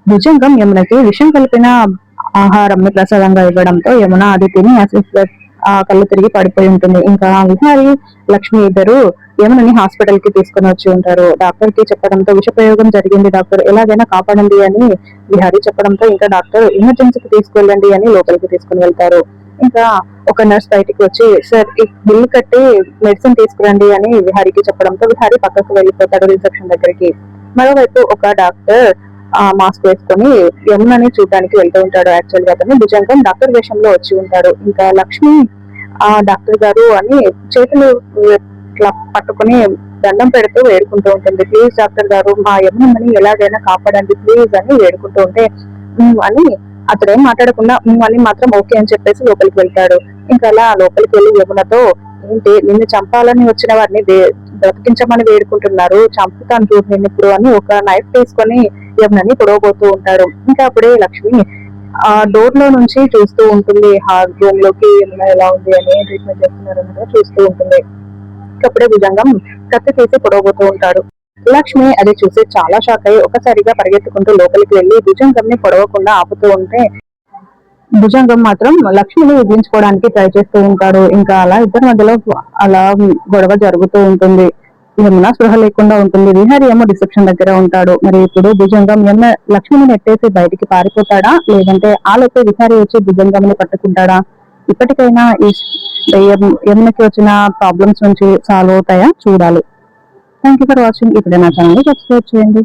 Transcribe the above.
భుజంగం యమునకి విషం కలిపిన ఆహారం ప్రసాదంగా ఇవ్వడంతో యమున అది తిని ఆ కళ్ళు తిరిగి పడిపోయి ఉంటుంది. ఇంకా విహారి లక్ష్మి ఇద్దరు యమునని హాస్పిటల్ కి తీసుకుని వచ్చి ఉంటారు. డాక్టర్ కి చెప్పడంతో విష ప్రయోగం జరిగింది డాక్టర్, ఎలాగైనా కాపాడండి అని విహారి చెప్పడంతో ఇంకా డాక్టర్ ఎమర్జెన్సీకి తీసుకెళ్ళండి అని లోపలికి తీసుకుని వెళ్తారు. ఇంకా ఒక నర్స్ బయటికి వచ్చి సార్ ఈ బిల్లు కట్టి మెడిసిన్ తీసుకురండి అని విహారికి చెప్పడంతో విహారి పక్కకు వెళ్ళిపోతాడు రిసెప్షన్ దగ్గరికి. మరోవైపు ఒక డాక్టర్ మాస్క్ వేసుకొని యమునని చూడడానికి వెళ్తూ ఉంటాడు. యాక్చువల్ గా అతను భుజంగం డాక్టర్ వేషంలో వచ్చి ఉంటాడు. ఇంకా లక్ష్మి డాక్టర్ గారు అని చేతులు ఇట్లా పట్టుకుని దండం పెడుతూ వేడుకుంటూ ఉంటుంది. ప్లీజ్ డాక్టర్ గారు మా యమునని ఎలాగైనా కాపాడండి ప్లీజ్ అని వేడుకుంటూ ఉంటే అని అతడు ఏం మాట్లాడకుండా అని మాత్రం ఓకే అని చెప్పేసి లోపలికి వెళ్తాడు. ఇంకా అలా లోపలికి వెళ్ళి యమునతో ఏంటి నిన్ను చంపాలని వచ్చిన వారిని బ్రతికించమని వేడుకుంటున్నారు, చంపుతాను చూడు నేను ఇప్పుడు అని ఒక నైఫ్ తీసుకొని యమునని పొడవబోతూ ఉంటాడు. ఇంకా అప్పుడే లక్ష్మి ఆ డోర్ లో నుంచి చూస్తూ ఉంటుంది, హార్ట్ రూమ్ లోకి యమున ఎలా ఉంది అని ట్రీట్మెంట్ చేస్తున్నారు అన్నది చూస్తూ ఉంటుంది. అప్పుడే భుజంగం కత్తి తీసి పొడవబోతూ ఉంటాడు. లక్ష్మి అది చూసి చాలా షాక్ అయ్యి ఒకసారిగా పరిగెత్తుకుంటూ లోపలికి వెళ్లి భుజంగం ని పొడవకుండా ఆపుతూ ఉంటే భుజంగం మాత్రం లక్ష్మిని వదిలించుకోవడానికి ట్రై చేస్తూ ఉంటాడు. ఇంకా అలా ఇద్దరి మధ్యలో అలా గొడవ జరుగుతూ ఉంటుంది. యమున స్పృహ లేకుండా ఉంటుంది. విహారి ఏమో రిసెప్షన్ దగ్గర ఉంటాడు. మరి ఇప్పుడు భుజంగం లక్ష్మిని నెట్టేసి బయటికి పారిపోతాడా, లేదంటే ఆలోపే విహారి వచ్చి భుజంగంని పట్టుకుంటాడా? ఇప్పటికైనా ఈ యమునకి వచ్చిన ప్రాబ్లమ్స్ నుంచి సాల్వ్ అవుతాయా చూడాలి. Thank you for watching. ఇప్పుడే నా ఛానల్ సబ్స్క్రైబ్ చేయండి.